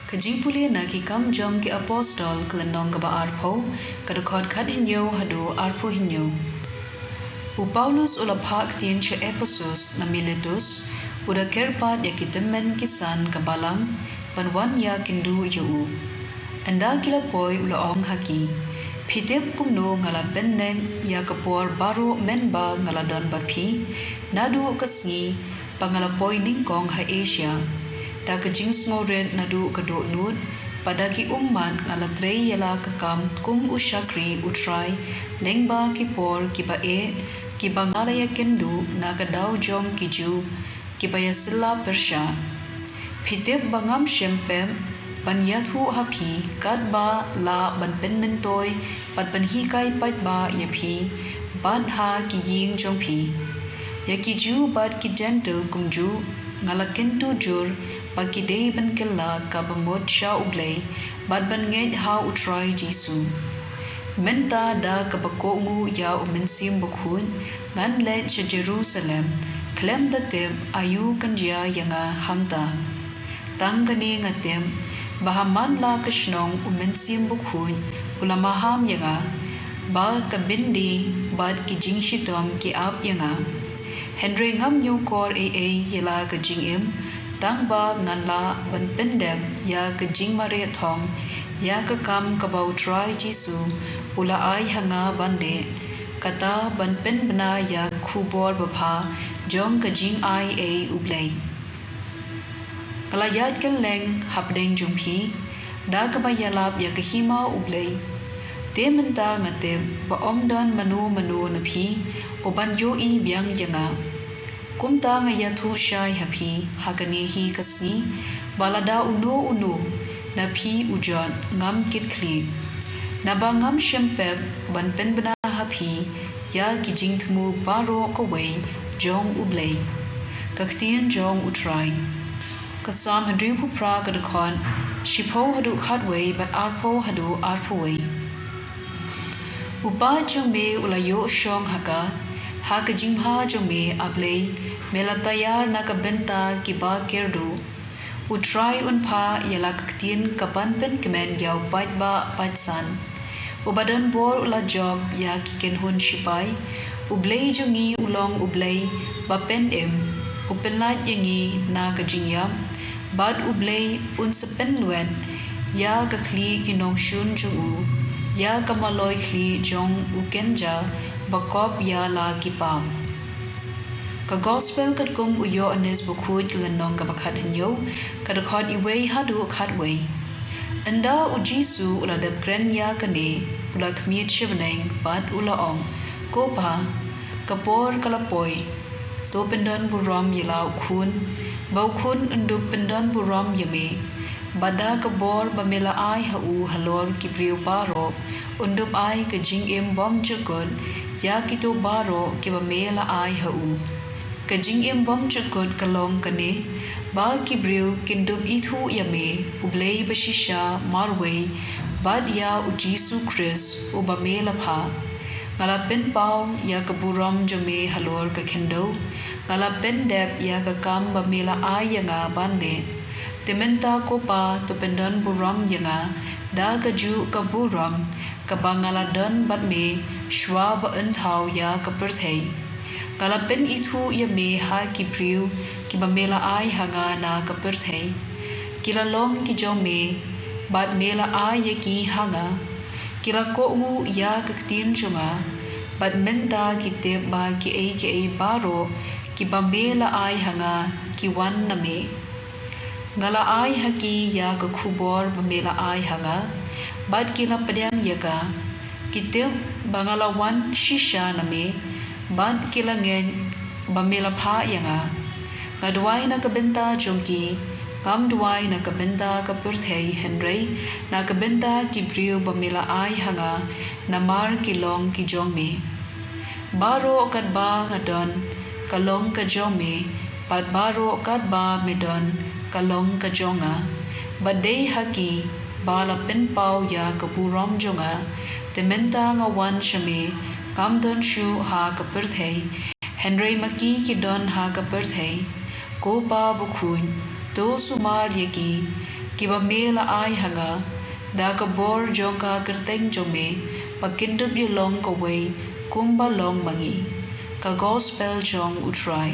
Ka jingpule na ki kam jom ki apostol kelenong ka ba arpo kadukod kad hinyo hadu arpo hinyo. U Paulus ula pak ktien che Ephesus na Miletus uda kerpat ya kitemen kisan kabalang panwan ya kindu yu. Anda kila poi ula ong haki. Pitip kumno ngala benneng ya kapor baru menba ngala don batpi nadu kasngi pangala poi ningkong ha Asia. Da kajing sngorent nadu kado nut padaki umman ngala trei yala kakam kum ushakri utrai lengba kipor kiba e kiba ngala ya kendu na kadau jong kiju kiba ya sila persha. Pitip bangam shempem ban yathu hapi kadba la ban penmentoy pat ban hikai pat ba yapi bad ha ki ying jong pi ya kiju bad ki gentle kumju ngala kentu jur pakidei ban kella ka bamot sha Blei bad ban ngej ha utrai jisu menta da ka bakongu ya umensim bukhun ngan le che Jerusalem klem da tem ayu kanjia yanga hangta tangani ngatem bahaman la kashnong umensim bukhun ulama ham yanga ba ka bindi bad ki jingshitom ki ap yanga Henry ngam nyu kor yela ka jingim tang ba ngan la ban pendem ya ka jing mare thong ya ka kam ka bau try jisu ula ai hanga bande kata ban pen bana ya khubor bapha jong ka jing ai Blei kalayat kan leng hapdeng jumpi da ka ba yalap ya ka hima Blei tementa ngate ba omdan manu na phi oban yo I biang yanga kumta nga yathu shai hapi hakani hi kasni balada uno na phi ujon ngam kitkhli na ba ngam shempep ban pen bana hapi ya ki jingthmu baro ko wei jong Blei ka ktien jong utrai ka sam handri pu pra ka khon shipo hadu khatwei but arpo hadu arpowei upa jome ulayo shong haka haka jingha jome Blei mela tayar na ka benta ki ba kerdu utrai unpa yala ktien kapan pen kemen yaw pat ba patsan ubadan bor ula job ya ki ken hun shipai Blei jungi ulong Blei ba pen upenlat yangi na ka jingyam bad Blei un sepen luen ya ka khli kinong shun jungu ya kamaloi khli jong ukenja bakop ya la kipam ka gospel kat kum uyo anes bukhut kilanong ka bakhat hinyo ka khot iwei hadu khatwei anda ujisu ula deb kren ya kane ula khmiet shibneng bad ula ong ko pa kapor kalapoi to pendon buram yilau khun bau khun undu pendon buram yame bada kabor bamela ai hu halor kipriu paro undup ai ka jing bom jukon ya kito baro ki bamela ai hu ka jing bom jukon kalong kane ba kibriu kindup ithu yame Blei bashisha marwe bad ya ujisu Chris ubamela pha ngala pen pau ya ka buram jome halor ka khendo ngala pen dep ya ka kam bamela ai yanga bande tementa ko pa to pendon buram yanga da ka ju ka buram ka bangala don bat me shwa ba an thau ya ka perthei kala pen ithu ya me ha ki priu ki bamela ai hanga na ka perthei kila long ki jome bat mela ai ya ki hanga kila ko u ya ka ktien chunga bat menta ki te ba ki baro ki bamela ai hanga ki wan na me ngala ai haki ya ka khubor bamela ai hanga bad kila padang yaga kitem bangala wan shisha na me bad kila ngen bamela pha yanga ngadwai na ka benta jongki kam duai na ka benta ka purthei Henry na ka benta ki brio bamela ai hanga namar ki long ki jongme baro kat ba ngadon kalong ka jongme pad baro kat ba medon kalong ka jonga badei haki bala pen pau ya kapuram jonga tementa nga wan shame kam don shu ha ka perthei Henry maki ki don ha ka perthei ko pa bukhun to sumar yeki kiba mela ai hanga da ka bor jong ka kerteng jome pakindup yolong ka way kumba long mangi ka gospel jong utrai